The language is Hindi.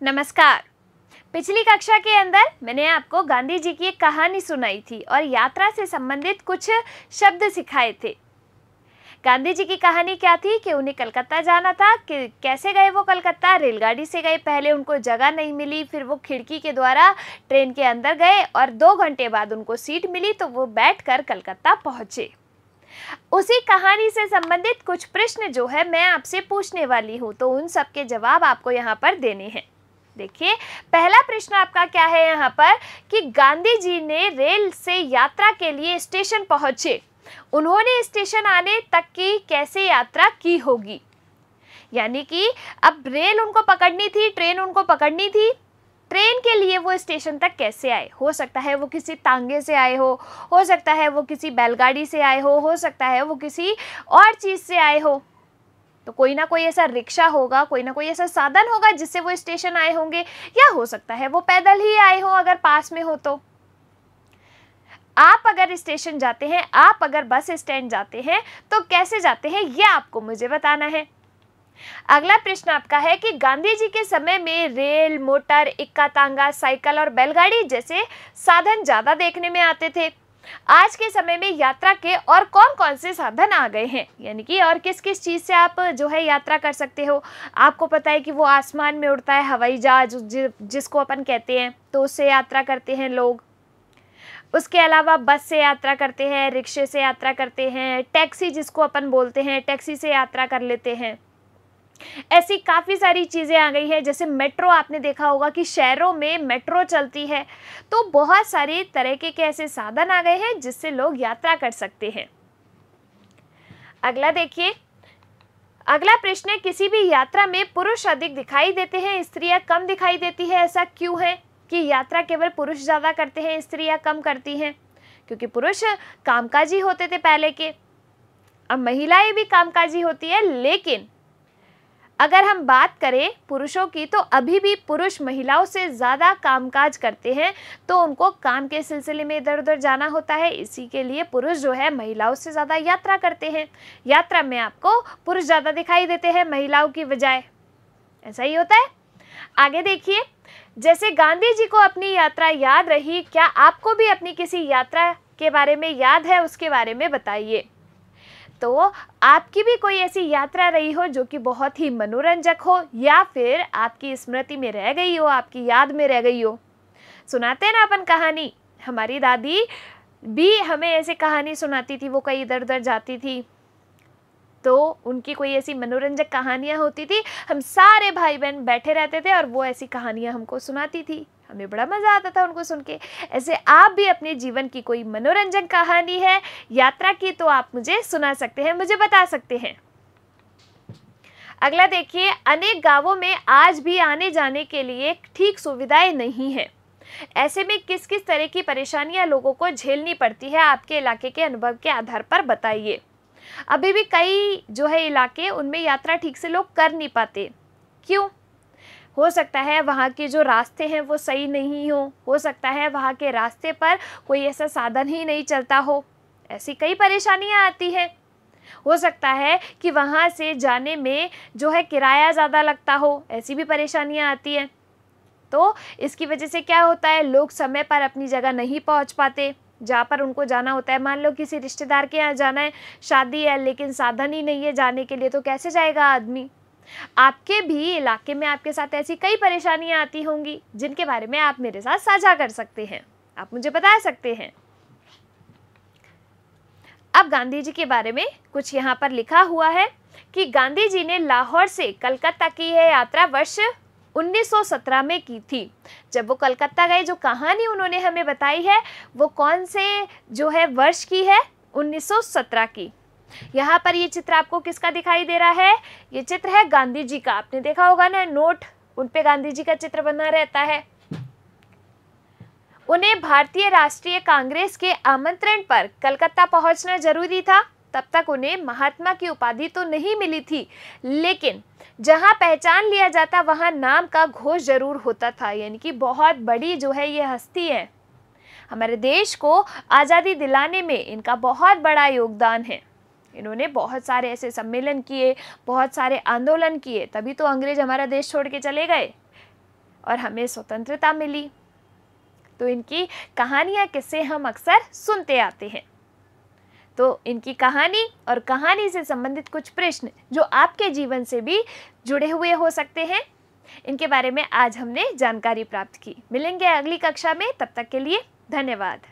नमस्कार। पिछली कक्षा के अंदर मैंने आपको गांधी जी की एक कहानी सुनाई थी और यात्रा से संबंधित कुछ शब्द सिखाए थे। गांधी जी की कहानी क्या थी कि उन्हें कलकत्ता जाना था। कि कैसे गए वो कलकत्ता? रेलगाड़ी से गए। पहले उनको जगह नहीं मिली, फिर वो खिड़की के द्वारा ट्रेन के अंदर गए और 2 घंटे बाद उनको सीट मिली तो वो बैठकर कलकत्ता पहुंचे। उसी कहानी से संबंधित कुछ प्रश्न जो है मैं आपसे पूछने वाली हूँ, तो उन सब के जवाब आपको यहाँ पर देने हैं। देखिए, पहला प्रश्न आपका क्या है यहाँ पर कि गांधी जी ने रेल से यात्रा के लिए स्टेशन पहुंचे, उन्होंने स्टेशन आने तक की कैसे यात्रा की होगी। यानी कि अब रेल उनको पकड़नी थी, ट्रेन उनको पकड़नी थी, ट्रेन के लिए वो स्टेशन तक कैसे आए। हो सकता है वो किसी तांगे से आए हो सकता है वो किसी बैलगाड़ी से आए हो सकता है वो किसी और चीज़ से आए हो। तो कोई ना कोई ऐसा रिक्शा होगा, कोई ना कोई ऐसा साधन होगा जिससे वो स्टेशन आए होंगे, या हो सकता है वो पैदल ही आए हो अगर पास में हो तो। आप अगर स्टेशन जाते हैं, आप अगर बस स्टैंड जाते हैं तो कैसे जाते हैं, ये आपको मुझे बताना है। अगला प्रश्न आपका है कि गांधी जी के समय में रेल, मोटर, इक्का तांगा, साइकिल और बैलगाड़ी जैसे साधन ज्यादा देखने में आते थे। आज के समय में यात्रा के और कौन कौन से साधन आ गए हैं, यानी कि और किस किस चीज़ से आप जो है यात्रा कर सकते हो। आपको पता है कि वो आसमान में उड़ता है हवाई जहाज जिसको अपन कहते हैं, तो उससे यात्रा करते हैं लोग। उसके अलावा बस से यात्रा करते हैं, रिक्शे से यात्रा करते हैं, टैक्सी जिसको अपन बोलते हैं, टैक्सी से यात्रा कर लेते हैं। ऐसी काफ़ी सारी चीज़ें आ गई हैं, जैसे मेट्रो। आपने देखा होगा कि शहरों में मेट्रो चलती है। तो बहुत सारे तरह के ऐसे साधन आ गए हैं जिससे लोग यात्रा कर सकते हैं। अगला देखिए, अगला प्रश्न है किसी भी यात्रा में पुरुष अधिक दिखाई देते हैं, स्त्रियां कम दिखाई देती है। ऐसा क्यों है कि यात्रा केवल पुरुष ज़्यादा करते हैं, स्त्रियां कम करती हैं? क्योंकि पुरुष कामकाजी होते थे पहले के, अब महिलाएं भी कामकाजी होती है। लेकिन अगर हम बात करें पुरुषों की, तो अभी भी पुरुष महिलाओं से ज़्यादा कामकाज करते हैं, तो उनको काम के सिलसिले में इधर उधर जाना होता है। इसी के लिए पुरुष जो है महिलाओं से ज़्यादा यात्रा करते हैं। यात्रा में आपको पुरुष ज़्यादा दिखाई देते हैं महिलाओं की बजाय। ऐसा ही होता है। आगे देखिए, जैसे गांधी जी को अपनी यात्रा याद रही, क्या आपको भी अपनी किसी यात्रा के बारे में याद है? उसके बारे में बताइए। तो आपकी भी कोई ऐसी यात्रा रही हो जो कि बहुत ही मनोरंजक हो, या फिर आपकी स्मृति में रह गई हो, आपकी याद में रह गई हो। सुनाते हैं ना अपन कहानी, हमारी दादी भी हमें ऐसे कहानी सुनाती थी। वो कहीं इधर उधर जाती थी तो उनकी कोई ऐसी मनोरंजक कहानियाँ होती थी, हम सारे भाई बहन बैठे रहते थे और वो ऐसी कहानियाँ हमको सुनाती थी। हमें बड़ा मज़ा आता था उनको सुन के। ऐसे आप भी अपने जीवन की कोई मनोरंजन कहानी है यात्रा की, तो आप मुझे सुना सकते हैं, मुझे बता सकते हैं। अगला देखिए, अनेक गांवों में आज भी आने जाने के लिए ठीक सुविधाएं नहीं है। ऐसे में किस किस तरह की परेशानियां लोगों को झेलनी पड़ती है, आपके इलाके के अनुभव के आधार पर बताइए। अभी भी कई जो है इलाके, उनमें यात्रा ठीक से लोग कर नहीं पाते। क्यों? हो सकता है वहाँ के जो रास्ते हैं वो सही नहीं हो सकता है वहाँ के रास्ते पर कोई ऐसा साधन ही नहीं चलता हो। ऐसी कई परेशानियाँ आती हैं। हो सकता है कि वहाँ से जाने में जो है किराया ज़्यादा लगता हो, ऐसी भी परेशानियाँ आती हैं। तो इसकी वजह से क्या होता है, लोग समय पर अपनी जगह नहीं पहुँच पाते जहाँ पर उनको जाना होता है। मान लो किसी रिश्तेदार के यहाँ जाना है, शादी है, लेकिन साधन ही नहीं है जाने के लिए, तो कैसे जाएगा आदमी। आपके भी इलाके में आपके साथ ऐसी कई परेशानियां आती होंगी जिनके बारे में आप मेरे साथ साझा कर सकते हैं, आप मुझे बता सकते हैं। अब गांधी जी के बारे में कुछ यहाँ पर लिखा हुआ है कि गांधी जी ने लाहौर से कलकत्ता की यह यात्रा वर्ष 1917 में की थी। जब वो कलकत्ता गए, जो कहानी उन्होंने हमें बताई है वो कौन से जो है वर्ष की है, 1917 की। यहाँ पर ये चित्र आपको किसका दिखाई दे रहा है? ये चित्र है गांधी जी का। आपने देखा होगा ना, नोट उन पे गांधी जी का चित्र बना रहता है। उन्हें भारतीय राष्ट्रीय कांग्रेस के आमंत्रण पर कलकत्ता पहुंचना जरूरी था। तब तक उन्हें महात्मा की उपाधि तो नहीं मिली थी, लेकिन जहां पहचान लिया जाता वहां नाम का घोष जरूर होता था। यानी कि बहुत बड़ी जो है ये हस्ती है, हमारे देश को आज़ादी दिलाने में इनका बहुत बड़ा योगदान है। इन्होंने बहुत सारे ऐसे सम्मेलन किए, बहुत सारे आंदोलन किए, तभी तो अंग्रेज हमारा देश छोड़ के चले गए। और हमें स्वतंत्रता मिली। तो इनकी कहानियाँ किस्से हम अक्सर सुनते आते हैं। तो इनकी कहानी और कहानी से संबंधित कुछ प्रश्न जो आपके जीवन से भी जुड़े हुए हो सकते हैं, इनके बारे में आज हमने जानकारी प्राप्त की। मिलेंगे अगली कक्षा में, तब तक के लिए धन्यवाद।